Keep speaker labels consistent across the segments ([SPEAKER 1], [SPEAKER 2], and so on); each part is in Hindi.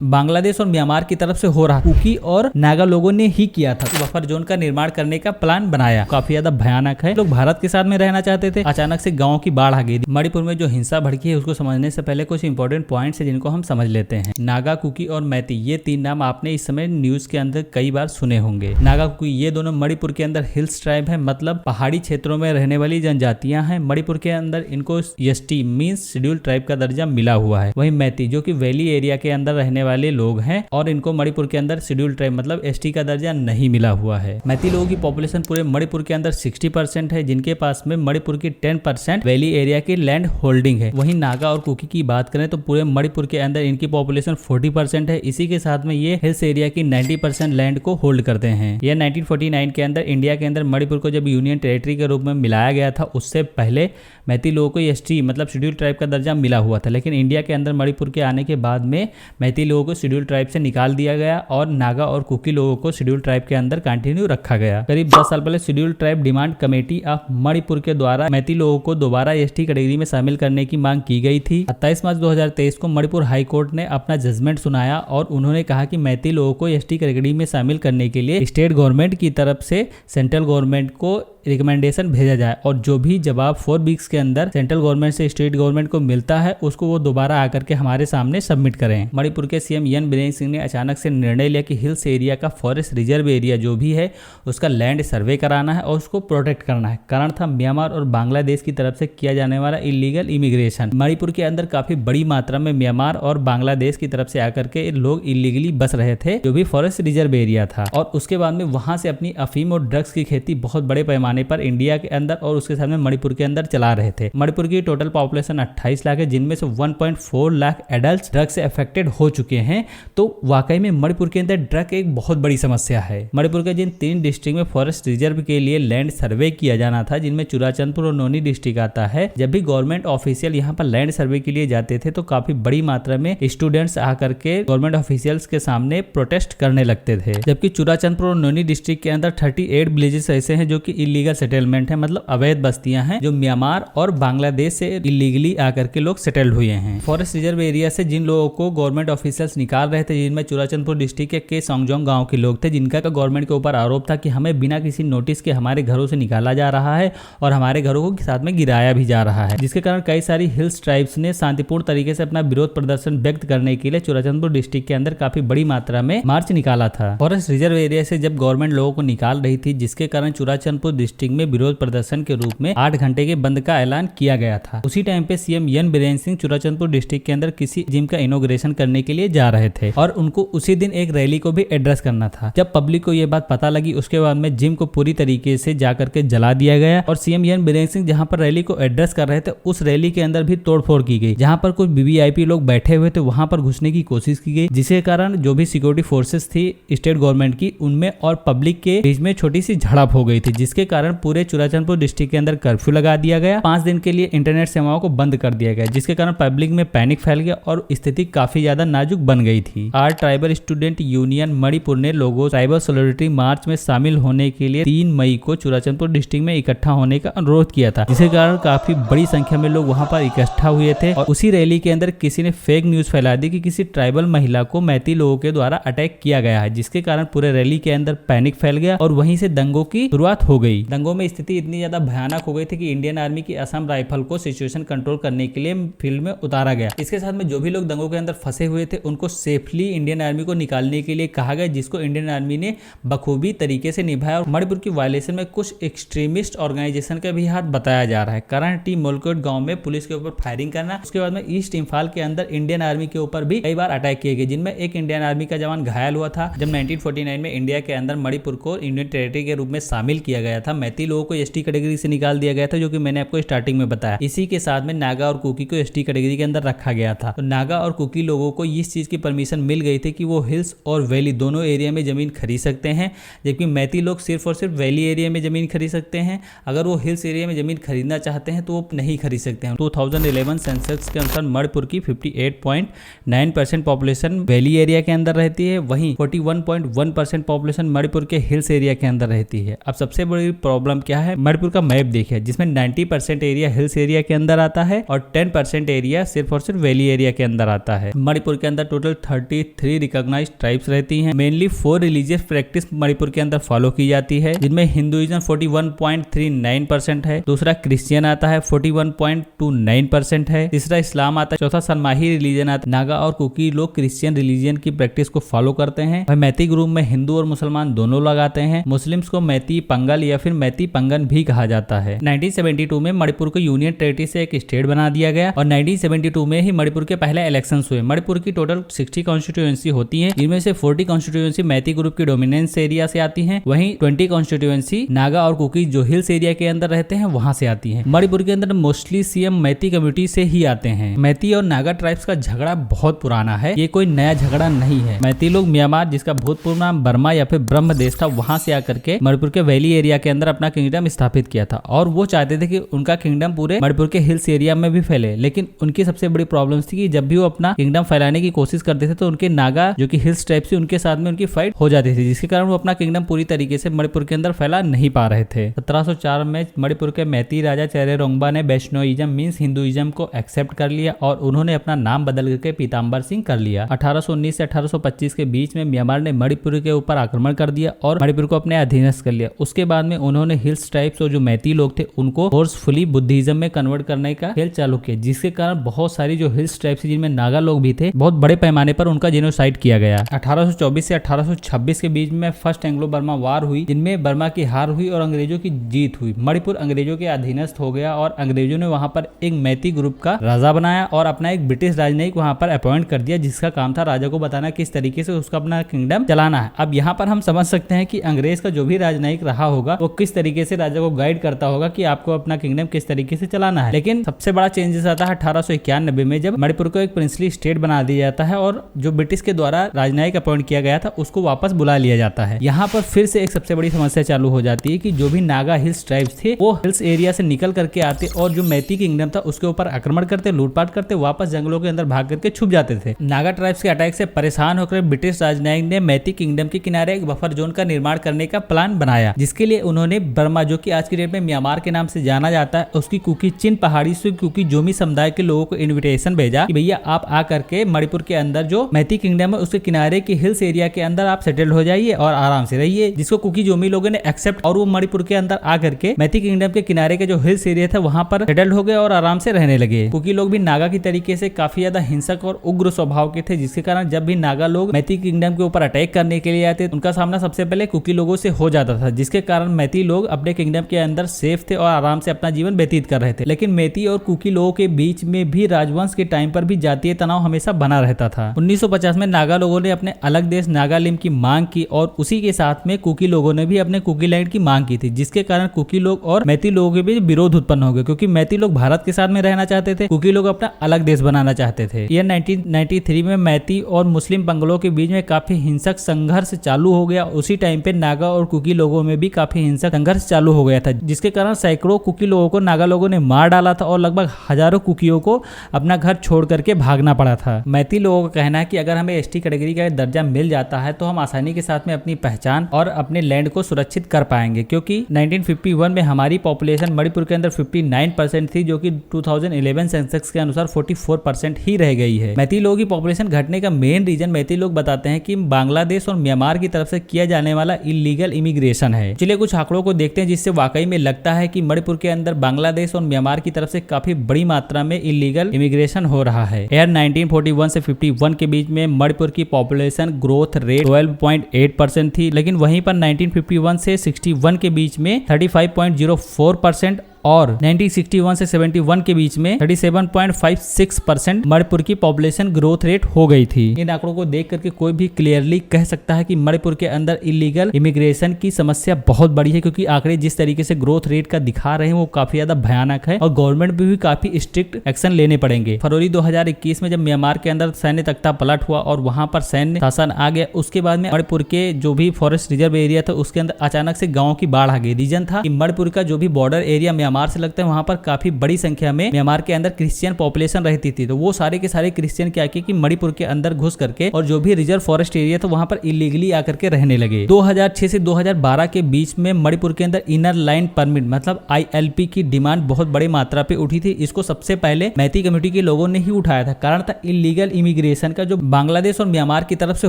[SPEAKER 1] बांग्लादेश और म्यांमार की तरफ से हो रहा। कुकी और नागा लोगों ने ही किया था। तो बफर जोन का निर्माण करने का प्लान बनाया। काफी ज्यादा भयानक है। लोग भारत के साथ में रहना चाहते थे, अचानक से गांव की बाढ़ आ गई। मणिपुर में जो हिंसा भड़की है उसको समझने से पहले कुछ इंपॉर्टेंट पॉइंट्स है जिनको हम समझ लेते हैं। नागा, कुकी और मैती, ये तीन नाम आपने इस समय न्यूज के अंदर कई बार सुने होंगे। नागा, कुकी ये दोनों मणिपुर के अंदर हिल्स ट्राइब है, मतलब पहाड़ी क्षेत्रों में रहने वाली जनजातियां हैं। मणिपुर के अंदर इनको एसटी मींस शेड्यूल ट्राइब का दर्जा मिला हुआ है। वहीं मैती जो कि वैली एरिया के अंदर रहने वाले लोग हैं और इनको मणिपुर के अंदर शेड्यूल ट्राइब मतलब एसटी का दर्जा नहीं मिला हुआ है। मैती लोगों की पॉपुलेशन पूरे मणिपुर के अंदर 60% है, जिनके पास में मणिपुर की 10% वैली एरिया की लैंड होल्डिंग है। वहीं नागा और कुकी की बात करें तो पूरे मणिपुर के अंदर इनकी पॉपुलेशन 40% है। इसी के साथ में ये हिल्स एरिया की 90% लैंड को होल्ड करते हैं। यह 1949 के अंदर इंडिया के अंदर मणिपुर को जब यूनियन टेरिटरी के रूप में मिलाया गया था, उससे पहले मैती लोगों को एसटी मतलब शेड्यूल ट्राइब का दर्जा मिला हुआ था। लेकिन इंडिया के अंदर मणिपुर के आने के बाद में मैती लोगों को शेड्यूल ट्राइब से निकाल दिया गया और नागा और कुकी लोगों को शेड्यूल ट्राइब के अंदर कंटिन्यू रखा गया। करीब 10 साल पहले schedule tribe demand committee of Manipur के द्वारा मैती लोगों को दोबारा एसटी कैटेगरी में शामिल करने की मांग की गई थी। 27 मार्च 2023 को मणिपुर हाई कोर्ट ने अपना जजमेंट सुनाया और उन्होंने कहा कि मैती लोगों को एसटी कैटेगरी में शामिल करने के लिए स्टेट गवर्नमेंट की तरफ से सेंट्रल गवर्नमेंट को रिकमेंडेशन भेजा जाए और जो भी जवाब 4 वीक्स के अंदर सेंट्रल गवर्नमेंट से स्टेट गवर्नमेंट को मिलता है उसको वो दोबारा आकर के हमारे सामने सबमिट करें। मणिपुर के सीएम एन बीरेन सिंह ने अचानक से निर्णय लिया कि हिल्स एरिया का फॉरेस्ट रिजर्व एरिया जो भी है उसका लैंड सर्वे कराना है और उसको प्रोटेक्ट करना है। कारण था म्यांमार और बांग्लादेश की तरफ से किया जाने वाला इलीगल इमिग्रेशन। मणिपुर के अंदर काफी बड़ी मात्रा में म्यांमार और बांग्लादेश की तरफ से आकर के लोग इलीगली बस रहे थे, जो भी फॉरेस्ट रिजर्व एरिया था। और उसके बाद में वहां से अपनी अफीम और ड्रग्स की खेती बहुत बड़े पैमाने पर इंडिया के अंदर और उसके साथ में मणिपुर के अंदर चला रहे थे। मणिपुर की टोटल पॉपुलेशन 28 लाख है, जिनमें से 1.4 लाख एडल्ट ड्रग से अफेक्टेड हो चुके हैं। तो वाकई में मणिपुर के अंदर ड्रग एक बहुत बड़ी समस्या है। मणिपुर के जिन 3 डिस्ट्रिक्ट में फॉरेस्ट रिजर्व के लिए लैंड सर्वे किया जाना था, जिनमें चुराचंदपुर और नोनी डिस्ट्रिक्ट आता है, जब भी गवर्नमेंट ऑफिशियल यहाँ पर लैंड सर्वे के लिए जाते थे तो काफी बड़ी मात्रा में स्टूडेंट्स आकर के गवर्नमेंट ऑफिशियल्स के सामने प्रोटेस्ट करने लगते थे। जबकि चुराचंदपुर और नोनी डिस्ट्रिक्ट के अंदर 38 विलेजेस ऐसे हैं जो कि इलीगल सेटलमेंट है, मतलब अवैध बस्तियां हैं जो म्यांमार और बांग्लादेश से इलीगली आकर के लोग सेटल्ड हुए हैं। फॉरेस्ट रिजर्व एरिया से जिन लोगों को गवर्नमेंट ऑफिशियल्स निकाल रहे थे, जिनमें चुराचंदपुर डिस्ट्रिक्ट के सोंगजोंग गांव के लोग थे, जिनका गवर्नमेंट के ऊपर आरोप था कि हमें बिना किसी नोटिस के हमारे घरों से निकाला जा रहा है और हमारे घरों को साथ में गिराया भी जा रहा है, जिसके कारण कई सारी हिल्स ट्राइब्स ने शांतिपूर्ण तरीके से अपना विरोध प्रदर्शन व्यक्त करने के लिए चुराचंदपुर डिस्ट्रिक्ट के अंदर काफी बड़ी मात्रा में मार्च निकाला था। फॉरेस्ट रिजर्व एरिया से जब गवर्नमेंट लोगों को निकाल रही थी, जिसके कारण चुराचंदपुर डिस्ट्रिक्ट में विरोध प्रदर्शन के रूप में 8 घंटे के बंद का ऐलान किया गया था। उसी टाइम पे CM N Biren Singh Churachandpur district के अंदर किसी जिम का इनॉग्रेशन करने के लिए जा रहे थे और उनको उसी दिन एक रैली को भी एड्रेस करना था। जब पब्लिक को यह बात पता लगी, उसके बाद में जिम को पूरी तरीके से जाकर के जला दिया गया और सीएम एन बीरेन सिंह जहां पर रैली को एड्रेस कर रहे थे, उस रैली के अंदर भी तोड़फोड़ की गई। जहां पर कुछ वीवीआईपी लोग बैठे हुए थे वहां पर घुसने की कोशिश की गई, जिसके कारण जो भी सिक्योरिटी फोर्सेस थी स्टेट गवर्नमेंट की, उनमें और पब्लिक के बीच में छोटी सी झड़प हो गई थी, जिसके कारण पूरे चुराचंदपुर डिस्ट्रिक्ट के अंदर कर्फ्यू लगा दिया गया। 5 दिन के लिए इंटरनेट सेवाओं को बंद कर दिया गया, जिसके कारण पब्लिक में पैनिक फैल गया और स्थिति काफी ज्यादा नाजुक बन गई थी। R tribal student union Manipur ने लोगों ट्राइबल सॉलिडरिटी मार्च में शामिल होने के लिए 3 मई को चुराचंदपुर डिस्ट्रिक्ट में इकट्ठा होने का अनुरोध किया था, जिसके कारण काफी बड़ी संख्या में लोग वहां पर इकट्ठा हुए थे। और उसी रैली के अंदर किसी ने फेक न्यूज फैला दी कि किसी ट्राइबल महिला को मैती लोगों के द्वारा अटैक किया गया है, जिसके कारण पूरे रैली के अंदर पैनिक फैल गया और वहीं से दंगों की शुरुआत हो गई। दंगों में स्थिति इतनी ज्यादा भयानक हो गई थी कि इंडियन आर्मी की असम राइफल को सिचुएशन कंट्रोल करने के लिए फील्ड में उतारा गया। इसके साथ में जो भी लोग दंगों के अंदर फंसे हुए थे उनको सेफली इंडियन आर्मी को निकालने के लिए कहा गया, जिसको इंडियन आर्मी ने बखूबी तरीके से निभाया। और मणिपुर की वायलेशन में कुछ एक्सट्रीमिस्ट ऑर्गेनाइजेशन का भी हाथ बताया जा रहा है। कारण टी मोलकोट गांव में पुलिस के ऊपर फायरिंग करना, उसके बाद में ईस्ट इम्फाल के अंदर इंडियन आर्मी के ऊपर भी कई बार अटैक किए गए, जिनमें एक इंडियन आर्मी का जवान घायल हुआ था। जब 1949 में इंडिया के अंदर मणिपुर को इंडियन टेरिटरी के रूप में शामिल किया गया था, मैती लोगों को एसटी कैटेगरी से निकाल दिया गया था, जो कि मैंने आपको स्टार्टिंग में बताया। इसी के साथ में नागा और कुकी को एसटी कैटेगरी के अंदर रखा गया था। तो नागा और कुकी लोगों को इस चीज की परमिशन मिल गई थी कि वो हिल्स और वैली दोनों एरिया में जमीन खरीद सकते हैं, जबकि मैती लोग सिर्फ और सिर्फ वैली एरिया में जमीन खरीद सकते हैं। अगर वो हिल्स एरिया में जमीन खरीदना चाहते हैं तो वो नहीं खरीद सकते हैं। 2011 सेंसस के अनुसार मणिपुर की 58.9% पॉपुलेशन वैली एरिया के अंदर रहती है, वहीं 41.1% पॉपुलेशन मणिपुर के हिल्स एरिया के अंदर रहती है। अब सबसे बड़ी प्रॉब्लम क्या है, मणिपुर का मैप देखिए जिसमें 90% एरिया हिल्स एरिया के अंदर आता है और 10% एरिया सिर्फ और सिर्फ वैली एरिया के अंदर आता है। मणिपुर के अंदर टोटल 33 रिकॉग्नाइज्ड ट्राइब्स रहती हैं। मेनली 4 रिलीजियस प्रैक्टिस मणिपुर के अंदर फॉलो की जाती है, जिनमें हिंदुइज्म 41.39% है, दूसरा क्रिश्चियन आता है 41.29% है, तीसरा इस्लाम आता है, चौथा सनमाही रिलीजन आता है। नागा और कुकी लोग क्रिश्चियन रिलीजन की प्रैक्टिस को फॉलो करते हैं। मैती ग्रुप में हिंदू और मुसलमान दोनों लोग आते हैं। मुस्लिम्स को मैती पंगल या फिर मैती पंगन भी कहा जाता है। 1972 में मणिपुर को यूनियन टेरिटरी से एक स्टेट बना दिया गया और 1972 में ही मणिपुर के पहले इलेक्शंस हुए। मणिपुर की टोटल 60 कॉन्स्टिट्यूएंसी होती है, जिनमें से 40 कॉन्स्टिट्यूएंसी मैती ग्रुप की डोमिनेंस एरिया से आती हैं, वहीं 20 कॉन्स्टिट्यूएंसी नागा और कुकी जो हिल्स एरिया के अंदर रहते हैं वहां से आती हैं। मणिपुर के अंदर मोस्टली सीएम मैती कम्युनिटी से ही आते हैं। मैती और नागा ट्राइब्स का झगड़ा बहुत पुराना है, ये कोई नया झगड़ा नहीं है। मैती लोग म्यांमार, जिसका भूतपूर्व नाम बर्मा या फिर ब्रह्म देश था, वहां से आकर के मणिपुर के वैली एरिया के अंदर अपना किंगडम स्थापित किया था और वो चाहते थे कि उनका किंगडम पूरे मणिपुर के हिल्स एरिया में भी फैले। लेकिन उनकी सबसे बड़ी प्रॉब्लम थी कि जब भी वो अपना किंगडम फैलाने की कोशिश करते थे तो उनके नागा जो कि हिल्स टाइप से उनके साथ में उनकी फाइट हो जाती थी, जिसके कारण वो अपना किंगडम पूरी तरीके से मणिपुर के अंदर फैला नहीं पा रहे थे। 1704 में मणिपुर के मैती राजा चेरेरोंगबा ने वैष्णोइज्म मींस हिंदुइज्म को एक्सेप्ट कर लिया और उन्होंने अपना नाम बदल करके पीताम्बर सिंह कर लिया। 1819 से 1825 के बीच में म्यांमार ने मणिपुर के ऊपर आक्रमण कर दिया और मणिपुर को अपने अधीनस्थ कर लिया। उसके बाद में उन्होंने हिल्स टाइप्स और जो मैती लोग थे उनको फोर्सफुली बुद्धिज्म में कन्वर्ट करने का खेल चालू किया, जिसके कारण बहुत सारी जो हिल्स टाइप्स जिनमें नागा लोग भी थे, बहुत बड़े पैमाने पर उनका जेनोसाइड किया गया। 1824 से 1826 के बीच में फर्स्ट एंग्लो बर्मा वार हुई, जिनमें बर्मा की हार हुई और अंग्रेजों की जीत हुई। मणिपुर अंग्रेजों के अधीनस्थ हो गया और अंग्रेजों ने वहां पर एक मैती ग्रुप का राजा बनाया और अपना एक ब्रिटिश राजनयिक वहां पर अपॉइंट कर दिया, जिसका काम था राजा को बताना किस तरीके से उसका अपना किंगडम चलाना है। अब यहाँ पर हम समझ सकते हैं कि अंग्रेज का जो भी राजनयिक रहा होगा वो किस तरीके से राजा को गाइड करता होगा कि आपको अपना किंगडम किस तरीके से चलाना है। लेकिन सबसे बड़ा चेंजेस आता है 1891 में, जब मणिपुर को एक प्रिंसली स्टेट बना दिया जाता है और जो ब्रिटिश के द्वारा राजनयिक अपॉइंट किया गया था उसको वापस बुला लिया जाता है। यहाँ पर फिर से एक सबसे बड़ी समस्या चालू हो जाती है कि जो भी नागा हिल्स ट्राइब्स थे वो हिल्स एरिया से निकल करके आते और जो मैती किंगडम था उसके ऊपर आक्रमण करते, लूटपाट करते, वापस जंगलों के अंदर भाग करके छुप जाते थे। नागा ट्राइब्स के अटैक से परेशान होकर ब्रिटिश राजनयिक ने मैती किंगडम के किनारे एक बफर जोन का निर्माण करने का प्लान बनाया, जिसके लिए उन्होंने बर्मा, जो कि आज की डेट में म्यांमार के नाम से जाना जाता है, उसकी कुकी चिन पहाड़ी से कुकी जोमी समुदाय के लोगों को इन्विटेशन भेजा कि भैया आप आकर के मणिपुर के अंदर जो मैती किंगडम है उसके किनारे की हिल्स एरिया के अंदर आप सेटल्ड हो जाइए और आराम से रहिए, जिसको कुकी जोमी लोगों ने एक्सेप्ट और वो मणिपुर के अंदर आकर के मैती किंगडम के किनारे के जो हिल्स एरिया था वहां पर सेटल्ड हो गए और आराम से रहने लगे। कुकी लोग भी नागा की तरीके से काफी ज्यादा हिंसक और उग्र स्वभाव के थे, जिसके कारण जब भी नागा लोग मैती किंगडम के ऊपर अटैक करने के लिए आते उनका सामना सबसे पहले कुकी लोगों से हो जाता था, जिसके कारण मैती लोग अपने किंगडम के अंदर सेफ थे और आराम से अपना जीवन व्यतीत कर रहे थे। लेकिन मैती और कुकी लोगों के बीच में भी राजवंश के टाइम पर भी जातीय तनाव हमेशा बना रहता था। 1950 में नागा लोगों ने अपने अलग देश नागालैंड की मांग की और उसी के साथ में कुकी लोगों ने भी अपने कुकी लैंड की मांग की थी, जिसके कारण कुकी लोग और मैती लोगों के बीच विरोध उत्पन्न हो गया, क्योंकि मैती लोग भारत के साथ में रहना चाहते थे, कुकी लोग अपना अलग देश बनाना चाहते थे। ईयर 1993 में मैती और मुस्लिम बंगलों के बीच में काफी हिंसक संघर्ष चालू हो गया। उसी टाइम पे नागा और कुकी लोगों में भी काफी हिंसक संघर्ष चालू हो गया था, जिसके कारण सैकड़ों कुकी लोगों को नागा लोगों ने मार डाला था और लगभग हजारों कुकियों को अपना घर छोड़ करके भागना पड़ा था। मैती लोगों का कहना है कि अगर हमें एसटी कैटेगरी का दर्जा मिल जाता है तो हम आसानी के साथ में अपनी पहचान और अपने लैंड को सुरक्षित कर पाएंगे, क्योंकि 1951 में हमारी पॉपुलेशन मणिपुर के अंदर 59% थी, जो कि 2011 सेंसस के अनुसार 44% ही रह गई है। मैती लोगों की पॉपुलेशन घटने का मेन रीजन मैती लोग बताते हैं कि बांग्लादेश और म्यांमार की तरफ से किया जाने वाला इलीगल इमिग्रेशन है। चलिए कुछ आंकड़ों को देखते हैं जिससे वाकई में लगता है कि मणिपुर के अंदर बांग्लादेश और म्यांमार की तरफ से काफी बड़ी मात्रा में इलीगल इमिग्रेशन हो रहा है। ईयर 1941 से 51 के बीच में मणिपुर की पॉपुलेशन ग्रोथ रेट 12.8% थी, लेकिन वहीं पर 1951 से 61 के बीच में 35.04% और 1961 से 71 के बीच में 37.56% मणिपुर की पॉपुलेशन ग्रोथ रेट हो गई थी। इन आंकड़ों को देख करके कोई भी क्लियरली कह सकता है कि मणिपुर के अंदर इलीगल इमिग्रेशन की समस्या बहुत बड़ी है, क्योंकि आंकड़े जिस तरीके से ग्रोथ रेट का दिखा रहे हैं वो काफी ज्यादा भयानक है और गवर्नमेंट भी काफी स्ट्रिक्ट एक्शन लेने पड़ेंगे। फरवरी 2021 में जब म्यांमार के अंदर सैन्य तख्ता पलट हुआ और वहां पर सैन्य शासन आ गया, उसके बाद में मणिपुर के जो भी फॉरेस्ट रिजर्व एरिया था उसके अंदर अचानक से गाँव की बाढ़ आ गई। रीजन था कि मणिपुर का जो भी बॉर्डर एरिया म्यांमार से लगता है वहां पर काफी बड़ी संख्या में म्यांमार के अंदर क्रिश्चियन पॉपुलेशन रहती थी। तो वो सारे के सारे क्रिश्चियन क्या किए कि मणिपुर के अंदर घुस करके और जो भी रिजर्व फॉरेस्ट एरिया था वहां पर इलीगली आकर के रहने लगे। 2006 से 2012 के बीच में मणिपुर के अंदर इनर लाइन परमिट मतलब ILP की डिमांड बहुत बड़ी मात्रा पे उठी थी। इसको सबसे पहले मैती कम्युनिटी के लोगों ने ही उठाया था। कारण था इलीगल इमिग्रेशन का जो बांग्लादेश और म्यांमार की तरफ से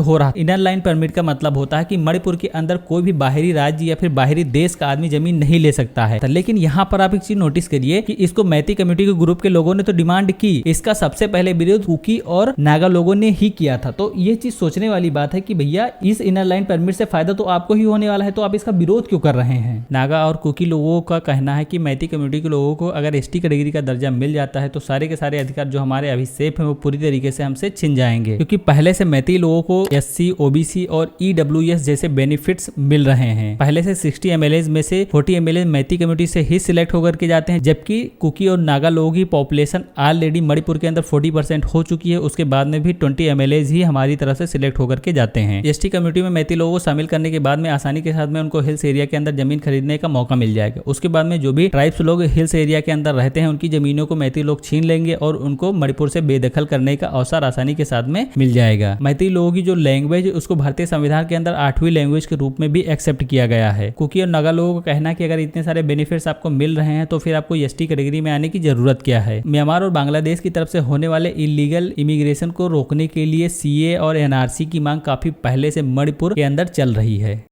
[SPEAKER 1] हो रहा। इनर लाइन परमिट का मतलब होता है कि मणिपुर के अंदर कोई भी बाहरी राज्य या फिर बाहरी देश का आदमी जमीन नहीं ले सकता है। लेकिन यहाँ पर आप एक चीज नोटिस करिए कि इसको मैती कम्युनिटी के ग्रुप के लोगों ने तो डिमांड की, इसका सबसे पहले विरोध कुकी और नागा लोगों ने ही किया था। तो ये चीज सोचने वाली बात है कि भैया इस इनर लाइन परमिट से फायदा तो आपको ही होने वाला है, तो आप इसका विरोध क्यों कर रहे हैं। नागा और कुकी लोगों का कहना है कि मैती कम्युनिटी के लोगों को अगर ST कैटेगरी का दर्जा मिल जाता है तो सारे के सारे अधिकार जो हमारे अभी सेफ है वो पूरी तरीके से हमसे छिन जाएंगे, क्योंकि पहले से मैती लोगों को SC OBC और EWS जैसे बेनिफिट्स मिल रहे हैं। पहले से 60 MLAs में से 40 MLAs मैती कम्युनिटी से ही सिलेक्ट होकर के जाते हैं, जबकि कुकी और नागा लोगों की पॉपुलेशन ऑलरेडी मणिपुर के अंदर 40% हो चुकी है। उसके बाद में भी 20 MLAs ही हमारी तरफ से सिलेक्ट होकर के जाते हैं। ST कम्युनिटी में मैती लोगों को शामिल करने के बाद में आसानी के साथ में उनको हिल्स एरिया के अंदर जमीन खरीदने का मौका मिल जाएगा। उसके बाद में जो भी ट्राइब्स लोग हिल्स एरिया के अंदर रहते हैं उनकी जमीनों को मैती लोग छीन लेंगे और उनको मणिपुर से बेदखल करने का अवसर आसानी के साथ में मिल जाएगा। मैती लोगों की जो लैंग्वेज उसको भारतीय संविधान के अंदर 8वीं लैंग्वेज के रूप में भी एक्सेप्ट किया गया है। कुकी और नागा लोगों का कहना है कि अगर इतने सारे बेनिफिट्स आपको मिल रहे हैं तो फिर आपको ST कैटेगरी में आने की जरूरत क्या है। म्यांमार और बांग्लादेश की तरफ से होने वाले इलीगल इमिग्रेशन को रोकने के लिए CA और NRC की मांग काफी पहले से मणिपुर के अंदर चल रही है।